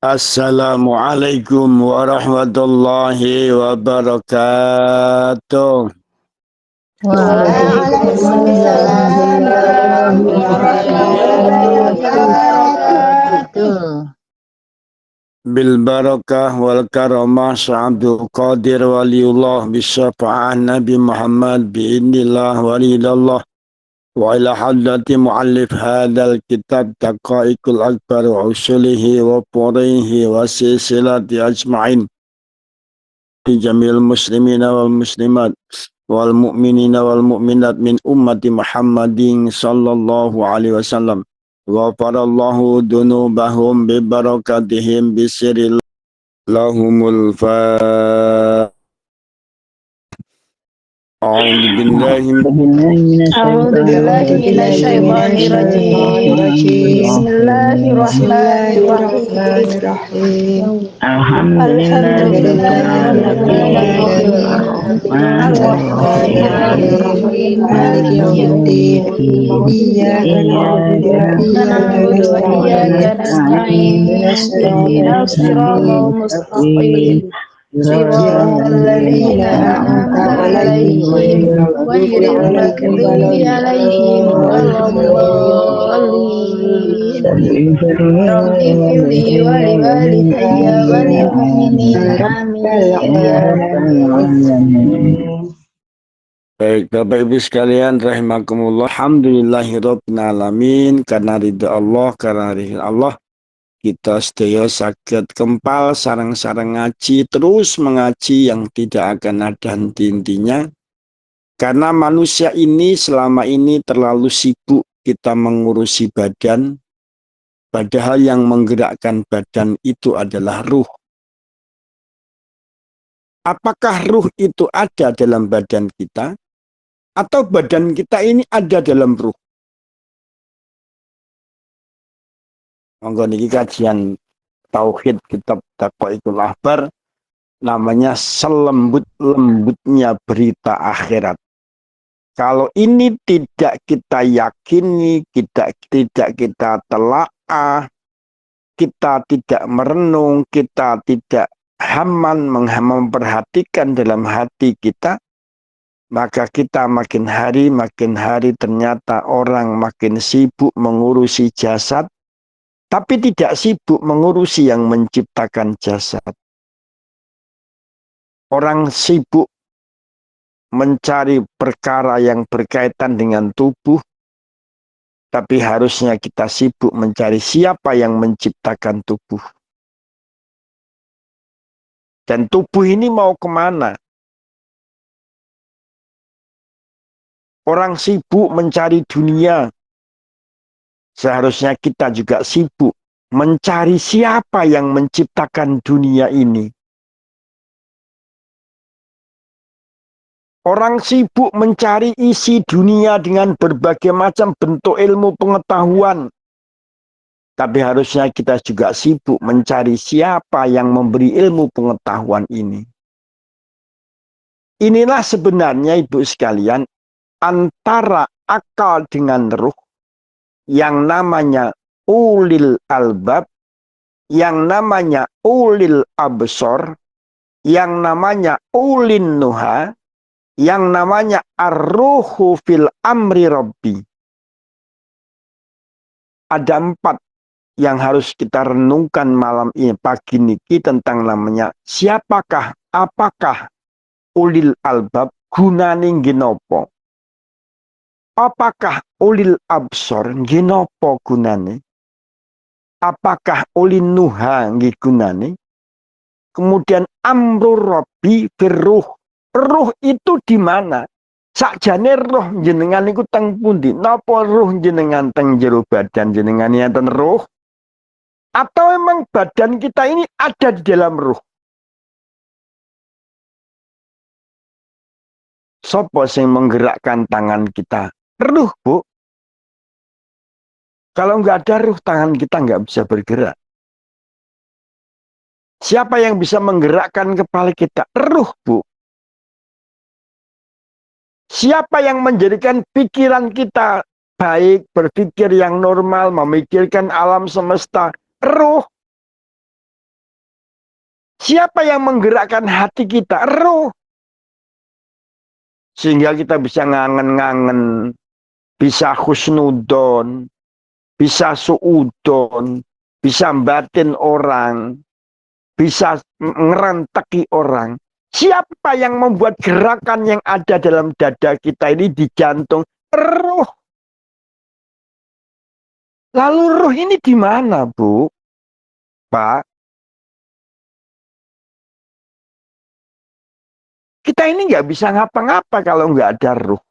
Assalamualaikum warahmatullahi wabarakatuh. Waalaikumsalam warahmatullahi wabarakatuh. Bil barakah wal karamah Syabdul Qadir waliullah bisyafa'ah Nabi Muhammad bi'inillah walidallah wa ila hadrati muallif hadal kitab taqaikul akbar wa usulihi wa purihi wa silsilati ajma'in jamil muslimina wal muslimat wal mu'minina wal mu'minat min ummati Muhammadin sallallahu alaihi wasallam. Ghafarallahu dunubahum bi barakatihim bisiril lahumul fa. A'udzu billahi أعوذ بالله من الشيطان الرجيم. بسم الله الرحمن الرحيم. الحمد لله رب العالمين الرحمن الرحيم مالك يوم الدين إياك نعبد وإياك نستعين اهدنا الصراط المستقيم صراط الذين أنعمت عليهم غير المغضوب عليهم ولا الضالين رب اغفر لي ولوالدي وللمؤمنين آمين يا رب العالمين. Baik, Bapak Ibu sekalian rahimakumullah. Alhamdulillahirabbil alamin, karena ridha Allah, karena ridha Allah kita sedaya saged kempal sareng-sareng ngaji, terus mengaji yang tidak akan ada henti-hentinya. Karena manusia ini selama ini terlalu sibuk kita mengurusi badan, padahal yang menggerakkan badan itu adalah ruh. Apakah ruh itu ada dalam badan kita? Atau badan kita ini ada dalam ruh? Monggo niki kajian tauhid kitab Taqwatul Ahbar, namanya selembut-lembutnya berita akhirat. Kalau ini tidak kita yakini, tidak kita telaah, kita tidak merenung, kita tidak memperhatikan dalam hati kita, maka kita makin hari ternyata orang makin sibuk mengurusi jasad, tapi tidak sibuk mengurusi yang menciptakan jasad. Orang sibuk mencari perkara yang berkaitan dengan tubuh, tapi harusnya kita sibuk mencari siapa yang menciptakan tubuh. Dan tubuh ini mau kemana? Orang sibuk mencari dunia. Seharusnya kita juga sibuk mencari siapa yang menciptakan dunia ini. Orang sibuk mencari isi dunia dengan berbagai macam bentuk ilmu pengetahuan. Tapi harusnya kita juga sibuk mencari siapa yang memberi ilmu pengetahuan ini. Inilah sebenarnya Ibu sekalian, antara akal dengan ruh, yang namanya ulil albab, yang namanya ulil absor, yang namanya ulin nuha, yang namanya ar-ruhu fil amri rabbi. Ada 4 yang harus kita renungkan malam ini, pagi niki, tentang namanya siapakah, apakah ulil albab, gunane ginopo. Apakah ulil absor, ginopo gunane. Apakah ulin nuha gunane. Kemudian amrur rabbi firruh. Ruh itu di mana? Sakjane roh jenengan iku teng pundi? Napa ruh jenengan teng jero badan jenengan enten ruh? Atau memang badan kita ini ada di dalam ruh? Sopo sing menggerakkan tangan kita? Ruh, Bu. Kalau nggak ada ruh, tangan kita nggak bisa bergerak. Siapa yang bisa menggerakkan kepala kita? Ruh, Bu. Siapa yang menjadikan pikiran kita baik, berpikir yang normal, memikirkan alam semesta? Ruh. Siapa yang menggerakkan hati kita? Roh. Sehingga kita bisa ngangen-ngangen, bisa husnudon, bisa suudon, bisa batin orang, bisa ngerantaki orang. Siapa yang membuat gerakan yang ada dalam dada kita ini di jantung? Roh. Lalu roh ini di mana, Bu? Pak? Kita ini nggak bisa ngapa-ngapa kalau nggak ada roh.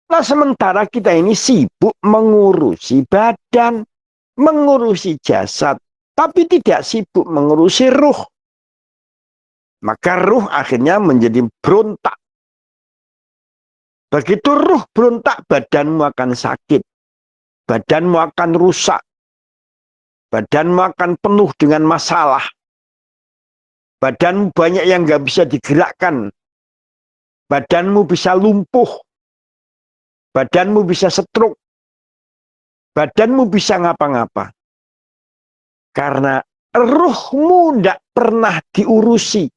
Nah, sementara kita ini sibuk mengurusi badan, mengurusi jasad, tapi tidak sibuk mengurusi ruh. Maka ruh akhirnya menjadi berontak. Begitu ruh berontak, badanmu akan sakit. Badanmu akan rusak. Badanmu akan penuh dengan masalah. Badanmu banyak yang nggak bisa digerakkan. Badanmu bisa lumpuh. Badanmu bisa stroke. Badanmu bisa ngapa-ngapa. Karena ruhmu tidak pernah diurusi.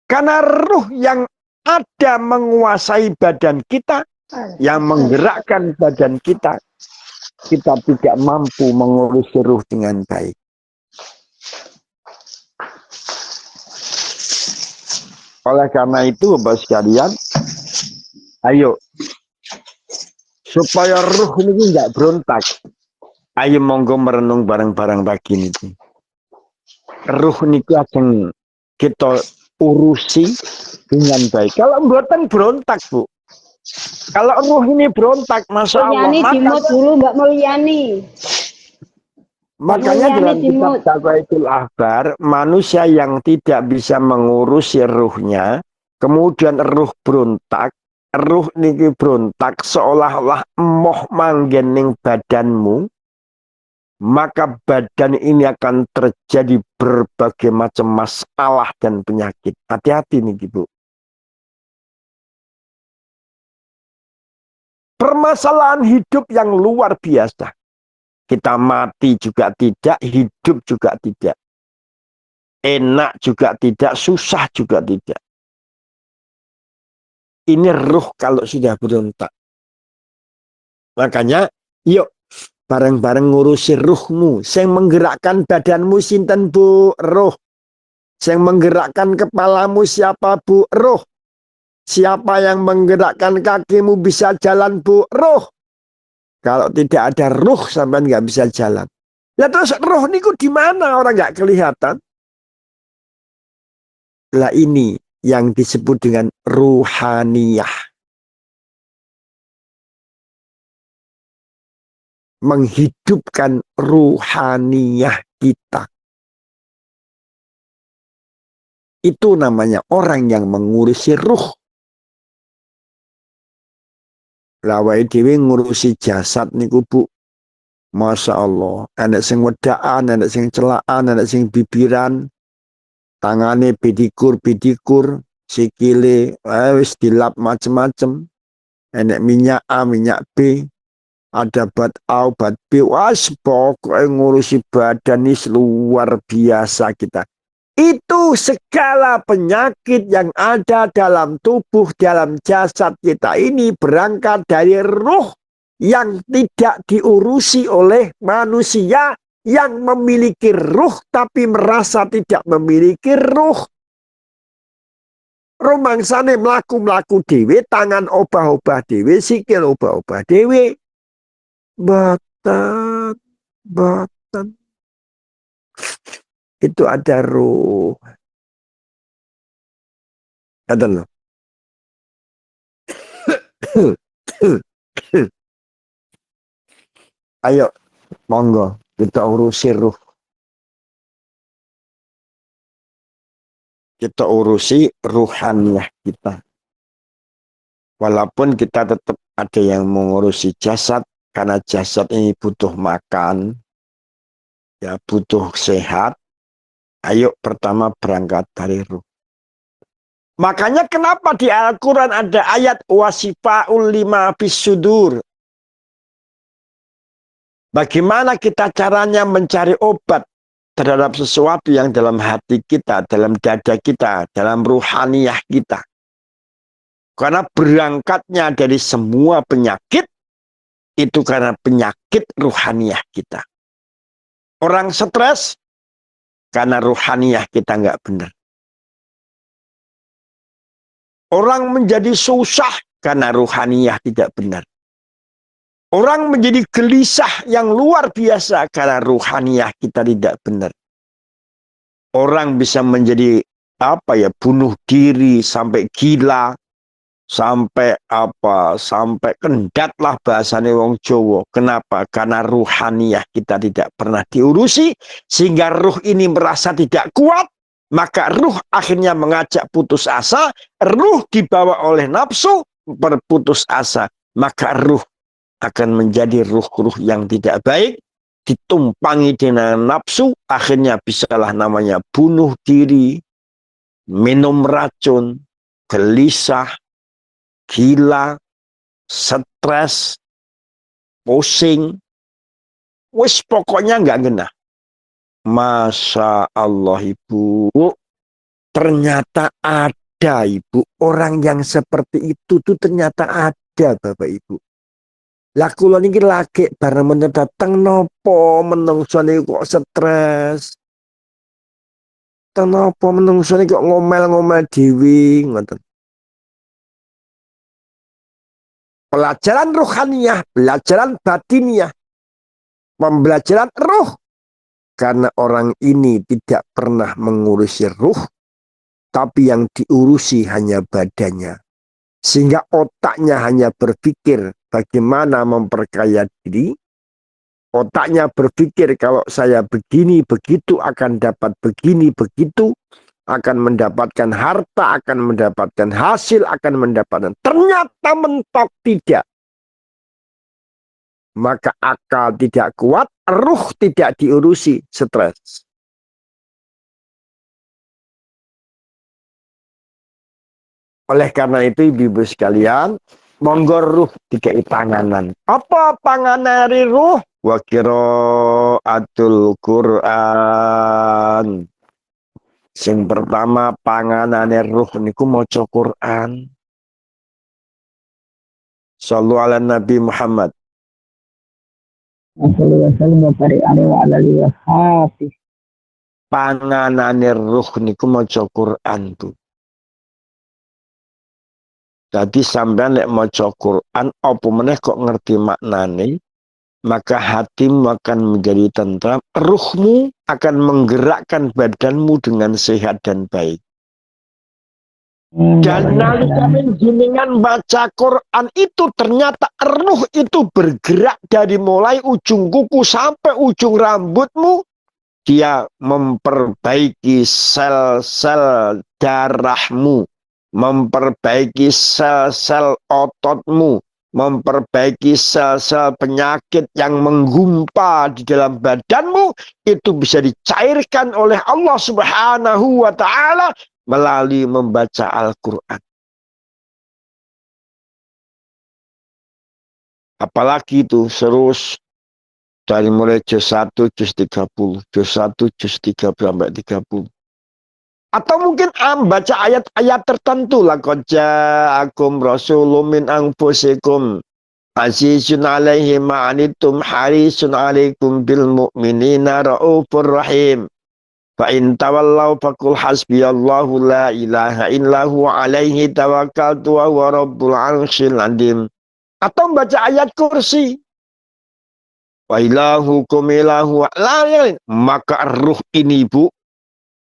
Karena ruh yang ada menguasai badan kita, yang menggerakkan badan kita, kita tidak mampu mengurusi ruh dengan baik. Oleh karena itu, Bapak sekalian, ayo, supaya ruh ini tidak berontak, ayo monggo merenung bareng-bareng pagi ini. Ruh ini akan kita urusi dengan baik. Kalau mboten berontak, Bu. Kalau ruh ini berontak, Masya Allah. Makanya dalam kitab Taqwatul Ahbar, manusia yang tidak bisa mengurusi ruhnya, kemudian ruh berontak, ruh niki berontak seolah-olah emoh manggening badanmu, maka badan ini akan terjadi berbagai macam masalah dan penyakit. Hati-hati nih, Bu. Permasalahan hidup yang luar biasa. Kita mati juga tidak, hidup juga tidak. Enak juga tidak, susah juga tidak. Ini ruh kalau sudah berontak. Makanya, yuk bareng-bareng ngurusi ruhmu. Yang menggerakkan badanmu sinten, Bu? Ruh. Yang menggerakkan kepalamu siapa, Bu? Ruh. Siapa yang menggerakkan kakimu bisa jalan, Bu? Ruh. Kalau tidak ada ruh, sampai nggak bisa jalan. Ya terus ruh niku di mana orang nggak kelihatan? Lah ini yang disebut dengan ruhaniyah. Menghidupkan ruhaniyah kita. Itu namanya orang yang mengurusi ruh. Lawai dewi ngurusi jasad niku, Bu. Masya Allah. Ada sing wedaan, ada sing celaan, ada sing bibiran. Tangane bidikur, sikile, wis dilap macem-macem. Enek minyak A, minyak B. Ada bat A, bat B. Wah, pokoknya ngurusi badan ini luar biasa kita. Itu segala penyakit yang ada dalam tubuh, dalam jasad kita ini berangkat dari ruh yang tidak diurusi oleh manusia yang memiliki ruh tapi merasa tidak memiliki ruh. Romangsane mlaku-mlaku dhewe, tangan obah-obah dhewe, sikil obah-obah dhewe. Boten, boten. Itu ada ruh. Ada loh. Ayo, monggo kita urusi ruh. Kita urusi ruhaniyah kita. Walaupun kita tetap ada yang mengurusi jasad, karena jasad ini butuh makan, ya butuh sehat. Ayo pertama berangkat dari ruh. Makanya kenapa di Al-Quran ada ayat wasifaul lima fis sudur. Bagaimana kita caranya mencari obat terhadap sesuatu yang dalam hati kita, dalam dada kita, dalam ruhaniyah kita. Karena berangkatnya dari semua penyakit, itu karena penyakit ruhaniyah kita. Orang stres, karena ruhaniyah kita nggak benar. Orang menjadi susah, karena ruhaniyah tidak benar. Orang menjadi gelisah yang luar biasa karena ruhaniyah kita tidak benar. Orang bisa menjadi bunuh diri sampai gila, sampai sampai kendat lah bahasanya wong Jawa. Kenapa? Karena ruhaniyah kita tidak pernah diurusi, sehingga ruh ini merasa tidak kuat, maka ruh akhirnya mengajak putus asa, ruh dibawa oleh nafsu berputus asa, maka ruh akan menjadi ruh-ruh yang tidak baik, ditumpangi dengan nafsu, akhirnya bisalah namanya bunuh diri, minum racun, gelisah, gila, stres, pusing, wis pokoknya nggak genah. Masya Allah Ibu, ternyata ada Ibu, orang yang seperti itu tuh ternyata ada Bapak Ibu. Lah kula niki lagi bareng men dateng nopo menungso niku kok stres. Napa menungso niku kok ngomel-ngomel dhewe ngoten. Pelajaran rohaniyah, pelajaran batiniah, pembelajaran ruh. Karena orang ini tidak pernah mengurusi ruh, tapi yang diurusi hanya badannya. Sehingga otaknya hanya berpikir bagaimana memperkaya diri. Otaknya berpikir kalau saya begini, begitu akan dapat begini, begitu. Akan mendapatkan harta, akan mendapatkan hasil, akan mendapatkan. Ternyata mentok tidak. Maka akal tidak kuat, ruh tidak diurusi, stres. Oleh karena itu ibu-ibu sekalian, monggo ruh dikai panganan. Apa panganan dari ruh? Wa qiraatul Quran. Sing pertama panganane ruh niku maca Quran. Shallu ala Nabi Muhammad. Panganane ruh niku maca Quran tuh. Jadi sampean lek maca Quran apa meneh kok ngerti maknane, maka hatimu akan menjadi tentram, ruhmu akan menggerakkan badanmu dengan sehat dan baik. Dan nalika jenengan baca Quran itu ternyata ruh itu bergerak dari mulai ujung kuku sampai ujung rambutmu. Dia memperbaiki sel-sel darahmu, memperbaiki sel-sel ototmu, memperbaiki sel-sel penyakit yang menggumpa di dalam badanmu, itu bisa dicairkan oleh Allah Subhanahu wa Ta'ala melalui membaca Al-Quran. Apalagi itu terus dari mulai juz 1, juz 30, juz 1, juz 3 sampai 30. Atau mungkin baca ayat-ayat tertentu. Laqad ja'akum rasulun min anfusikum azizun alaihi ma'anitum harisun alaikum bil mu'minina raufur rahim. Fa in tawallaw faqul hasbiyallahu la ilaha illahu alaihi tawakkaltu wa huwa rabbul arsyil azim. Atau baca ayat kursi. Wa ilahukum ilahu lain. Maka ruh ini Bu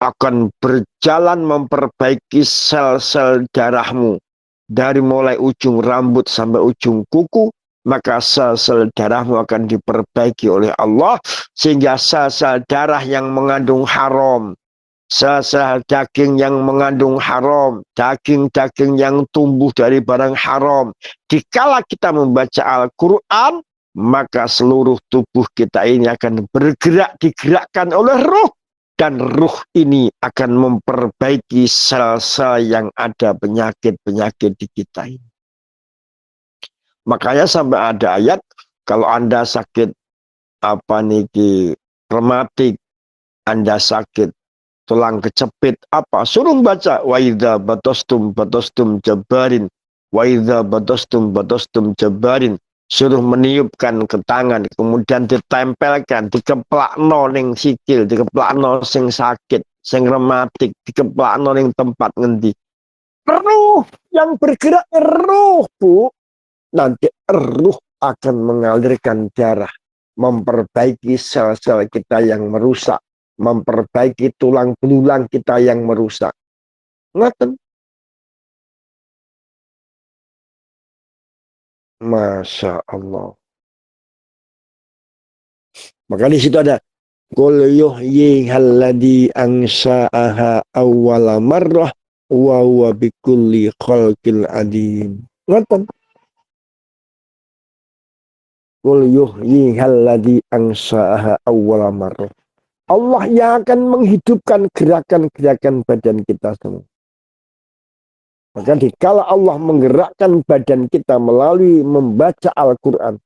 akan berjalan memperbaiki sel-sel darahmu. Dari mulai ujung rambut sampai ujung kuku, maka sel-sel darahmu akan diperbaiki oleh Allah. Sehingga sel-sel darah yang mengandung haram, sel-sel daging yang mengandung haram, daging-daging yang tumbuh dari barang haram. Dikala kita membaca Al-Quran, maka seluruh tubuh kita ini akan bergerak, digerakkan oleh ruh. Dan ruh ini akan memperbaiki sel-sel yang ada penyakit-penyakit di kita ini. Makanya sampai ada ayat, kalau Anda sakit apa niki rematik, Anda sakit, tulang kecepit, apa? Suruh baca wa idza batostum jabarin, wa idza batostum jabarin. Suruh meniupkan ke tangan, kemudian ditempelkan, dikeplakno ning sikil, dikeplakno sing sakit, sing rematik, dikeplakno ning tempat ngendi. Ruh yang bergerak, ruh, Bu. Nanti ruh akan mengalirkan darah, memperbaiki sel-sel kita yang merusak, memperbaiki tulang belulang kita yang merusak. Ngaten. Masya Allah. Maka di situ ada qul yuhyihal ladzi ansa'aha awwala marrah wa huwa bikulli khalqil adim. Ngaten. Qul yuhyihal ladzi ansa'aha awwala marrah. Allah yang akan menghidupkan gerakan-gerakan badan kita semua. Maka dikala Allah menggerakkan badan kita melalui membaca Al-Quran,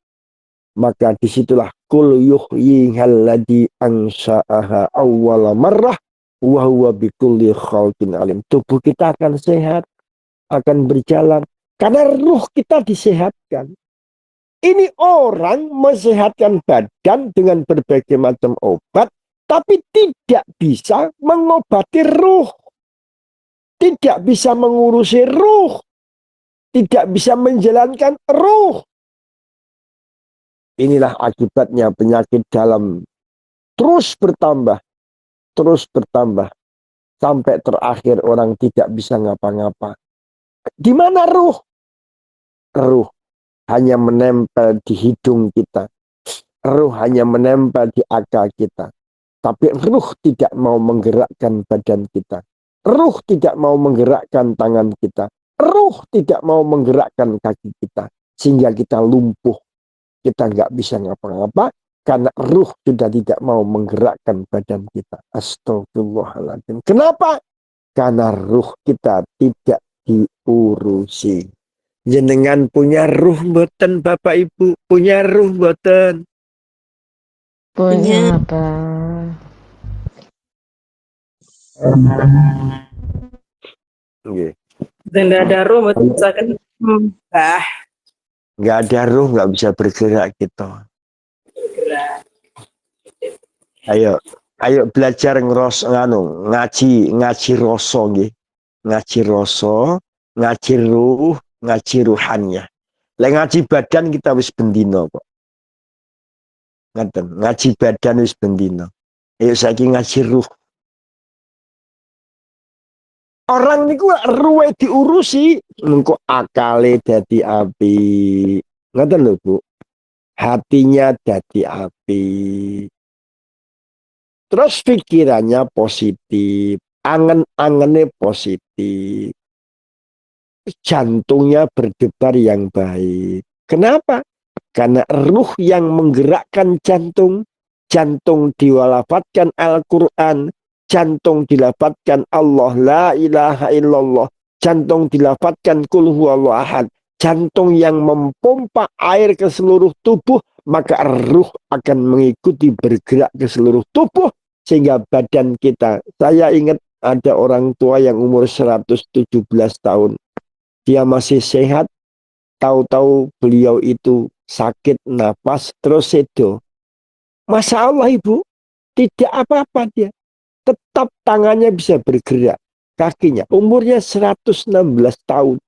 maka disitulah kul yuhyihal ladzi ansa'aha awwala marrah wa huwa bikulli khalqin alim. Tubuh kita akan sehat, akan berjalan karena ruh kita disehatkan. Ini orang mensehatkan badan dengan berbagai macam obat, tapi tidak bisa mengobati ruh. Tidak bisa mengurusi ruh. Tidak bisa menjalankan ruh. Inilah akibatnya penyakit dalam terus bertambah. Terus bertambah. Sampai terakhir orang tidak bisa ngapa-ngapa. Di mana ruh? Ruh hanya menempel di hidung kita. Ruh hanya menempel di akal kita. Tapi ruh tidak mau menggerakkan badan kita. Ruh tidak mau menggerakkan tangan kita. Ruh tidak mau menggerakkan kaki kita. Sehingga kita lumpuh. Kita nggak bisa ngapa-ngapa. Karena ruh sudah tidak mau menggerakkan badan kita. Astagfirullahaladzim. Kenapa? Karena ruh kita tidak diurusi. Jenengan punya ruh mboten Bapak Ibu? Punya ruh mboten? Punya, Pak. Okay. Nggak ada roh, misalkan Nggak ada ruh, nggak bisa bergerak gitu. bergerak. Ayo belajar ngaji rasa nggih. Ngaji rasa, ngaji ruh, ngaji ruhannya. Lek ngaji badan kita wis bendino kok. Ngaten, ngaji badan wis bendino. Ayo saiki ngaji ruh. Orang niku ruwe diurusi, engko akale dadi api. Ngaten lho, Bu. Hatinya dadi api. Terus pikirannya positif, angen-angennya positif. Jantungnya berdebar yang baik. Kenapa? Karena ruh yang menggerakkan jantung. Jantung diwalafatkan Al-Quran. Jantung dilafatkan Allah la ilaha illallah. Jantung dilafatkan kul huwallahu ahad. Jantung yang mempompa air ke seluruh tubuh, maka ruh akan mengikuti bergerak ke seluruh tubuh sehingga badan kita. Saya ingat ada orang tua yang umur 117 tahun. Dia masih sehat, tahu-tahu beliau itu sakit napas terus sedo. Masya Allah Ibu, tidak apa-apa dia. Tetap tangannya bisa bergerak. Kakinya, umurnya 116 tahun.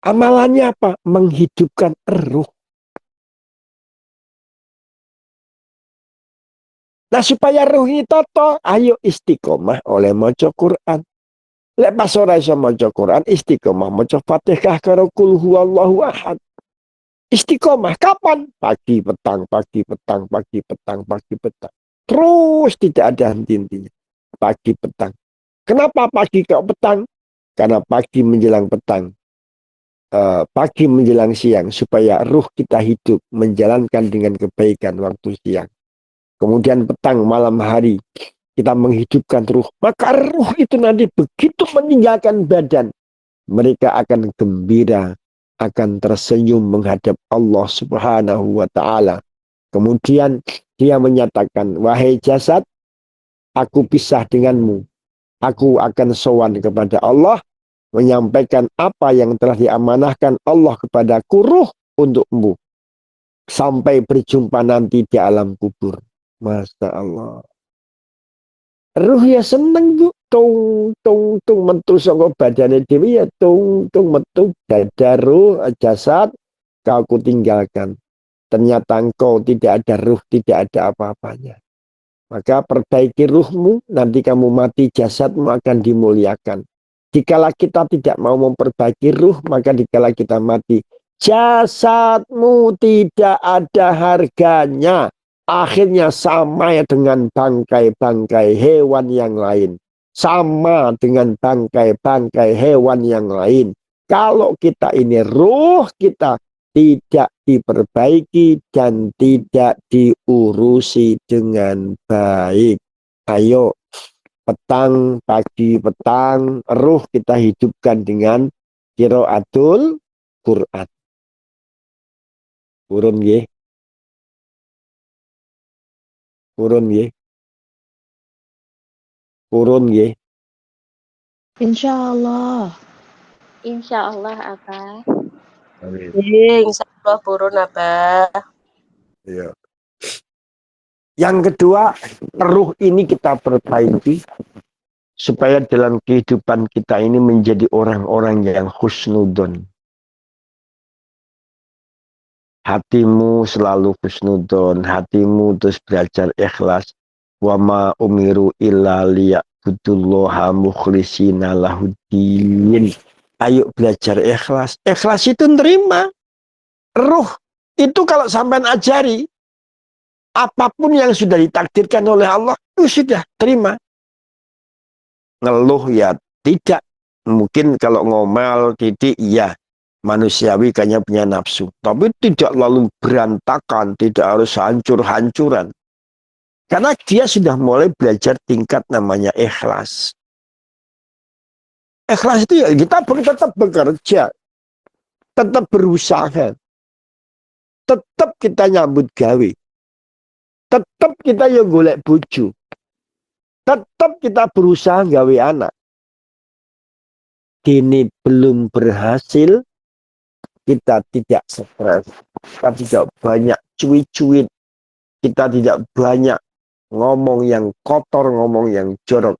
Amalannya apa? Menghidupkan ruh. Nah supaya ruh ini toto, ayo istiqomah oleh maca Quran. Lek pas ora iso maca Quran, istiqomah maca Fatihah karo kul huwallahu ahad. Istiqomah kapan? Pagi, petang, pagi, petang, pagi, petang, pagi, petang. Terus tidak ada henti-hentinya. Pagi, petang. Kenapa pagi kok petang? Karena pagi menjelang petang. Pagi menjelang siang. Supaya ruh kita hidup. Menjalankan dengan kebaikan waktu siang. Kemudian petang, malam hari. Kita menghidupkan ruh. Maka ruh itu nanti begitu meninggalkan badan. Mereka akan gembira. Akan tersenyum menghadap Allah subhanahu wa ta'ala. Kemudian dia menyatakan, wahai jasad, aku pisah denganmu. Aku akan sowan kepada Allah, menyampaikan apa yang telah diamanahkan Allah kepadaku, ruh untukmu. Sampai berjumpa nanti di alam kubur. Masya Allah. Ruh ya seneng bu. Tung, tung, tung. Metu saka badannya dewi ya tung, tung. Metu dada ruh, jasad. Kau kutinggalkan. Ternyata engkau tidak ada ruh, tidak ada apa-apanya. Maka perbaiki ruhmu, nanti kamu mati, jasadmu akan dimuliakan. Dikala kita tidak mau memperbaiki ruh, maka dikala kita mati, jasadmu tidak ada harganya. Akhirnya sama ya dengan bangkai-bangkai hewan yang lain. Sama dengan bangkai-bangkai hewan yang lain. Kalau kita ini ruh kita tidak diperbaiki dan tidak diurusi dengan baik. Ayo, petang, pagi, petang, ruh kita hidupkan dengan qiraatul Quran. Purun nggih. Purun nggih. Purun nggih. Insyaallah. Insyaallah apa? Amin. Insyaallah purun Abah. Iya. Yang kedua, ruh ini kita perbaiki supaya dalam kehidupan kita ini menjadi orang-orang yang husnudon. Hatimu selalu husnudon, hatimu terus belajar ikhlas. Wa ma umiru illa liya'budullaha mukhlishina lahuddin. Ayo belajar ikhlas. Ikhlas itu nerima. Ruh itu kalau sampai ajari, apapun yang sudah ditakdirkan oleh Allah, itu sudah terima. Ngeluh ya tidak. Mungkin kalau ngomel titik iya. Manusiawi kayaknya punya nafsu. Tapi tidak lalu berantakan. Tidak harus hancur-hancuran. Karena dia sudah mulai belajar tingkat namanya ikhlas. Ikhlas itu ya kita tetap bekerja. Tetap berusaha. Tetap kita nyambut gawe. Tetap kita yang golek bojo. Tetap kita berusaha gawe anak. Ini belum berhasil, kita tidak stres. Kita tidak banyak cuit-cuit. Kita tidak banyak ngomong yang kotor, ngomong yang jorok.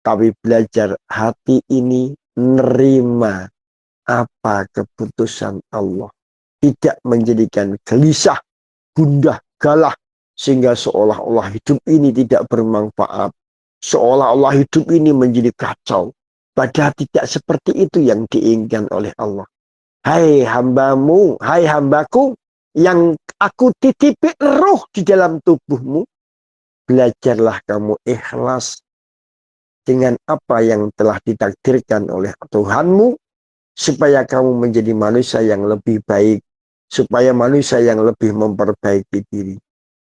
Tapi belajar hati ini nerima apa keputusan Allah. Tidak menjadikan gelisah, gundah, galah. Sehingga seolah-olah hidup ini tidak bermanfaat. Seolah-olah hidup ini menjadi kacau. Padahal tidak seperti itu yang diinginkan oleh Allah. Hai hambamu, hai hambaku, yang aku titipi ruh di dalam tubuhmu. Belajarlah kamu ikhlas dengan apa yang telah ditakdirkan oleh Tuhanmu. Supaya kamu menjadi manusia yang lebih baik. Supaya manusia yang lebih memperbaiki diri.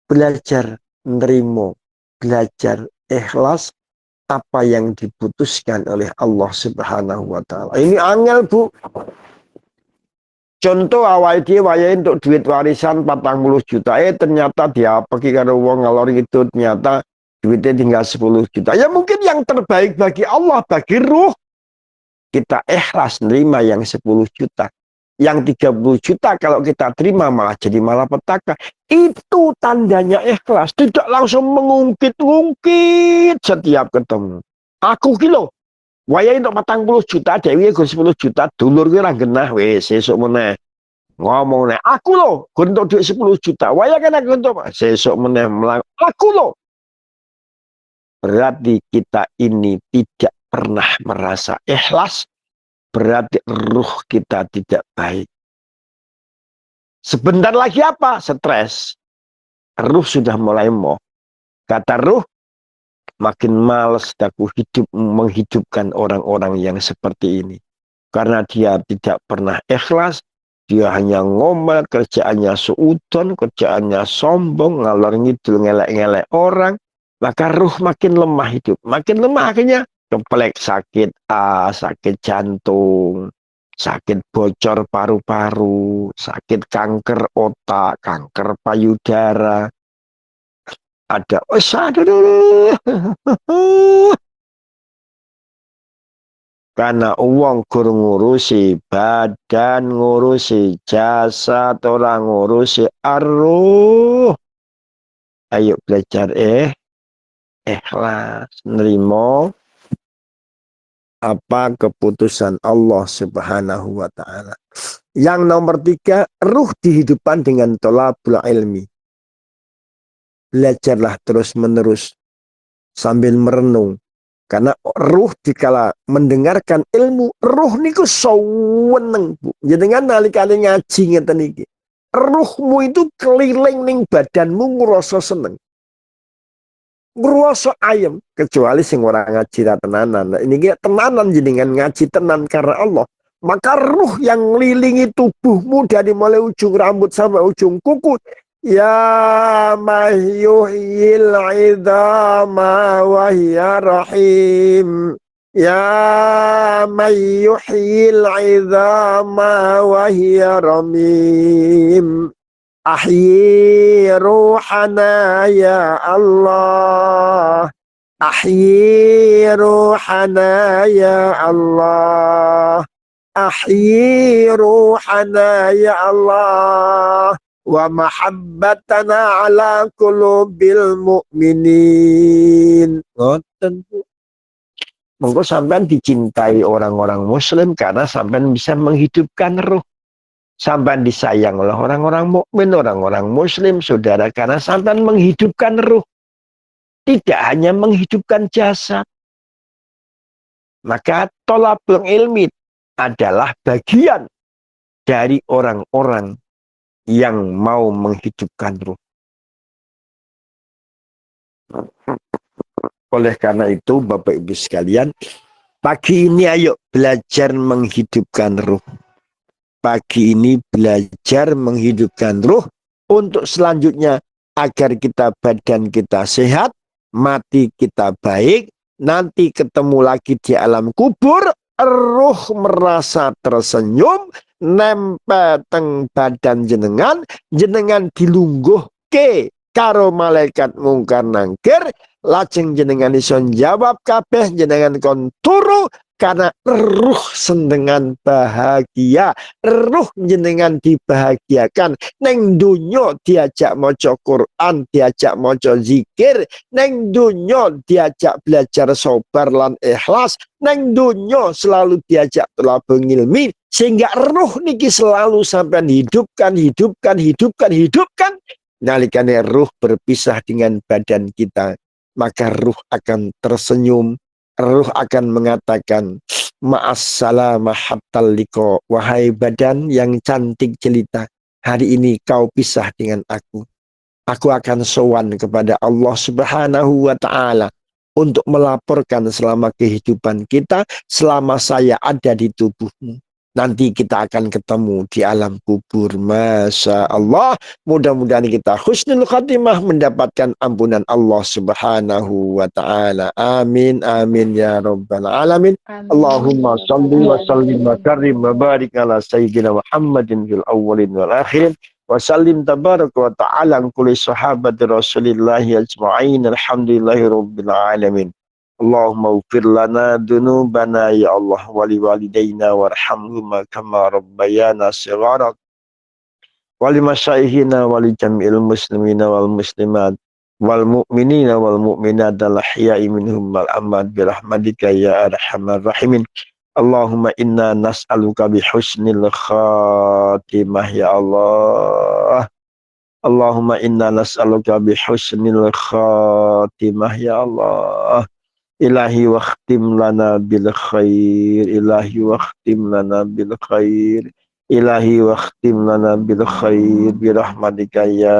Belajar nerimo, belajar ikhlas apa yang diputuskan oleh Allah Subhanahu wa taala. Ini angel, Bu. Contoh awal dia wayahe untuk duit warisan 40 juta. Ternyata dia pergi karo wong ngalor itu ternyata duitnya tinggal 10 juta. Ya mungkin yang terbaik bagi Allah, bagi ruh. Kita ikhlas nerima yang 10 juta. Yang 30 juta kalau kita terima malah jadi malapetaka. Itu tandanya ikhlas. Tidak langsung mengungkit-ungkit setiap ketemu. Aku kilo. Wayai untuk 40 juta. Dewi gue 10 juta. Dulur gue orang genah. Wes sesuk meneh. Ngomong nih. Aku loh. Gue untuk duit 10 juta. Wayai kan aku untuk. Sesuk meneh. Aku loh. Berarti kita ini tidak pernah merasa ikhlas. Berarti ruh kita tidak baik. Sebentar lagi apa? Stres. Ruh sudah mulai moh. Kata ruh, makin males aku hidup menghidupkan orang-orang yang seperti ini. Karena dia tidak pernah ikhlas, dia hanya ngomel, kerjaannya seudon, kerjaannya sombong, ngalor ngidul, ngelek-ngelek orang. Maka ruh makin lemah hidup. Makin lemah akhirnya keplek sakit sakit jantung. sakit bocor paru-paru, sakit kanker otak, kanker payudara, ada aduh. Karena uang gur ngurusi badan, ngurusi jasad, orang ngurusi arruh. Ayo belajar ikhlas, nerimo apa keputusan Allah Subhanahu wa ta'ala. Yang nomor 3, ruh dihidupkan dengan thalabul ilmi. Belajarlah terus menerus sambil merenung. Karena ruh dikala mendengarkan ilmu, ruh niku seneng, Bu. Jenengan nalikane ngaji ngeten iki. Ruhmu itu keliling ning badanmu ngrasa seneng. Ngrasa ayem, kecuali sing ora ngaji ra tenanan. Nah, ini tenanan jenengan ngaji tenan karena Allah. Maka ruh yang ngelilingi tubuhmu dari mulai ujung rambut sampai ujung kuku, ya mahyuhil idama wa hiya rahim. Ya mayyuhil idama wa hiya ramim. Ahyi ruhana ya Allah. Ahyi ruhana ya Allah. Ahyi ruhana ya Allah. Wa mahabbatana ala qulubil mu'minin. Ngoten, Bu. Monggo sampean dicintai orang-orang muslim karena sampean bisa menghidupkan ruh. Sampean disayang oleh orang-orang mukmin, orang-orang muslim, saudara, karena sampean menghidupkan ruh. Tidak hanya menghidupkan jasad. Maka thalabul ilmi adalah bagian dari orang-orang yang mau menghidupkan ruh. Oleh karena itu, Bapak Ibu sekalian, pagi ini ayo belajar menghidupkan ruh. Pagi ini belajar menghidupkan ruh untuk selanjutnya agar badan kita sehat, mati kita baik, nanti ketemu lagi di alam kubur, ruh merasa tersenyum, nempel teng badan jenengan, jenengan dilungguh ke karo malaikat mungkar nangkir, lajeng jenengan iso jawab kabeh, jenengan kon turu karena ruh sendengan bahagia, ruh jenengan dibahagiakan. Neng dunyo diajak maca Quran, diajak maca zikir, neng dunyo diajak belajar sabar lan ikhlas, neng dunyo selalu diajak thalabul ilmi, sehingga ruh niki selalu sampean hidupkan. Nalikane ruh berpisah dengan badan kita, maka ruh akan tersenyum, ruh akan mengatakan ma'assalamah hattal liqa, wahai badan yang cantik jelita, hari ini kau pisah dengan aku. Aku akan sowan kepada Allah Subhanahu wa ta'ala untuk melaporkan selama kehidupan kita, selama saya ada di tubuhmu. Nanti kita akan ketemu di alam kubur. Masya Allah. Mudah-mudahan kita husnul khatimah, mendapatkan ampunan Allah Subhanahu wa ta'ala. Amin. Amin ya rabbal alamin. Amin. Allahumma salli wa sallim wa karim wa barik ala sayyidina Muhammadin fil awwalin wal akhirin. Wa sallim tabaraka wa ta'ala an kulli sahabati rasulillahi ajma'in. Alhamdulillahi rabbil alamin. Allahumma ufir lana dunubana ya Allah wali walidayna warhamhuma kama rabbayana shighara wali masyayihina wali jami'il muslimina wal muslimat wal mu'minina wal mu'minat al ahya'i minhum wal amwat birahmatika ya arhamar rahimin. Allahumma inna nas'aluka bi husnil khatimah ya Allah. Allahumma inna nas'aluka bi husnil khatimah ya Allah. Ilahi wakhtim lana bil khair, ilahi wakhtim lana bil khair, ilahi wakhtim lana bil khair birahmatika ya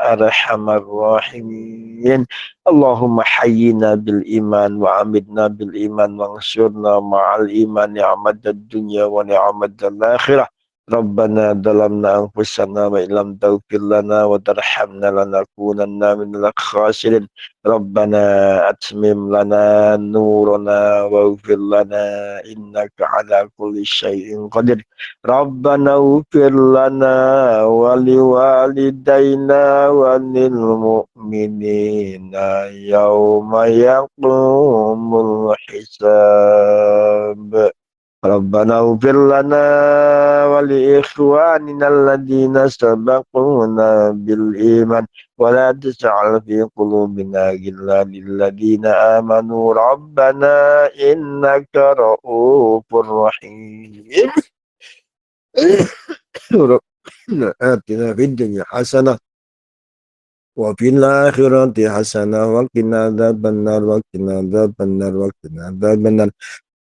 arhamar rahimin. Allahumma hayyina bil iman wa amidna bil iman wa ansurna ma'al iman ni'madad dunya wa ni'madal akhirah. Rabbana dalamna anfusana wa illam taghfir lana wa tarhamna lanakunanna minal khasirin. Rabbana atmim lana nurana waghfir lana innaka ala kulli syai'in qadir. Rabbana ighfir lana wa liwalidayna wa lil mu'minina yawma yaqumul hisab. Rabbana ighfir lana wa li ikhwanina alladhina sabaquna bil iman wa la taj'al fi qulubina ghillan lil ladzina amanu rabbana innaka ra'ufur rahim. Rabbana atina fid dunya hasanah wa fil akhirati hasanah wa qina adzabannar wa qina adzabannar wa qina adzabannar.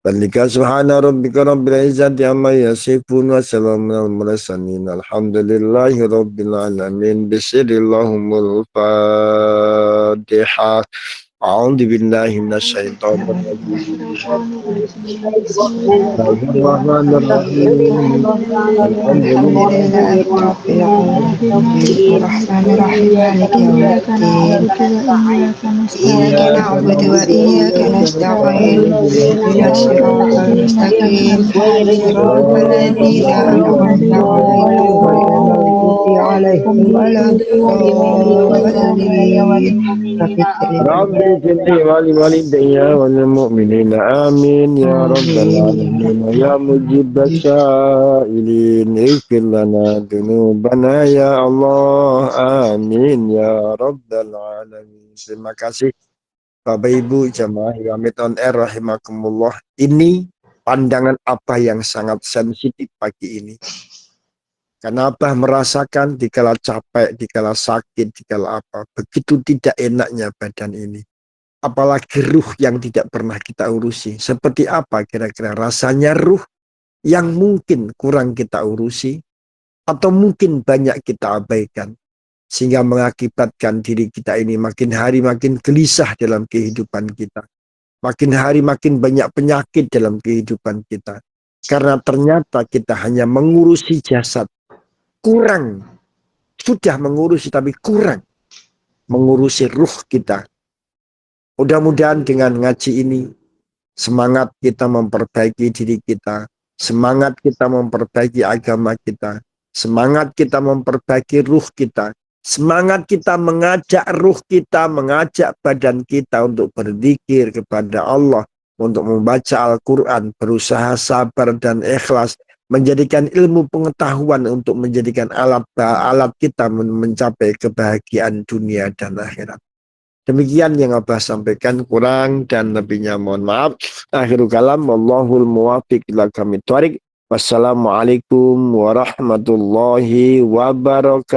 Balika subhana rabbika rabbil izzati amma yasifun wa salamun alal mursalin alhamdulillahi rabbil alamin bismillahirrahmanirrahim Fatihah. A'udzu billahi minasyaitonir rajim. Bismillahirrahmanirrahim. Alhamdulillahi Alhamdulillahi Rabbil Alamin Ar-Rahmanir-Rahim Maliki Yawmiddin Iyyaka na'budu wa iyyaka nasta'in Ihdinas siratal mustaqim Siratal ladzina an'amta 'alaihim ghairil maghdubi 'alaihim waladdallin. Rabbi firli wali walidayya wal mu'minina amin ya rabbal alamin ya mujibas sa'ilin ighfir lana dzunubana ya Allah amin ya rabbal alamin. Terima kasih Bapak Ibu jamaah Yamit on Air rahimakumullah. Ini pandangan apa yang sangat sensitif pagi ini. Karena Abah merasakan dikala capek, dikala sakit, dikala apa. Begitu tidak enaknya badan ini. Apalagi ruh yang tidak pernah kita urusi. Seperti apa kira-kira rasanya ruh yang mungkin kurang kita urusi. Atau mungkin banyak kita abaikan. Sehingga mengakibatkan diri kita ini makin hari makin gelisah dalam kehidupan kita. Makin hari makin banyak penyakit dalam kehidupan kita. Karena ternyata kita hanya mengurusi jasad. Kurang, sudah mengurusi tapi kurang mengurusi ruh kita. Mudah-mudahan dengan ngaji ini semangat kita memperbaiki diri kita, semangat kita memperbaiki agama kita, semangat kita memperbaiki ruh kita, semangat kita mengajak ruh kita, mengajak badan kita untuk berzikir kepada Allah, untuk membaca Al-Quran, berusaha sabar dan ikhlas, menjadikan ilmu pengetahuan untuk menjadikan alat kita mencapai kebahagiaan dunia dan akhirat. Demikian yang Abah sampaikan, kurang dan lebihnya mohon maaf. Akhirul kalam, wallahul muwafiq ila aqwamit thoriq. Wassalamualaikum warahmatullahi wabarakatuh.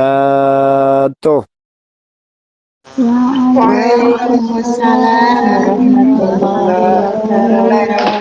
Waalaikumsalam warahmatullahi wabarakatuh.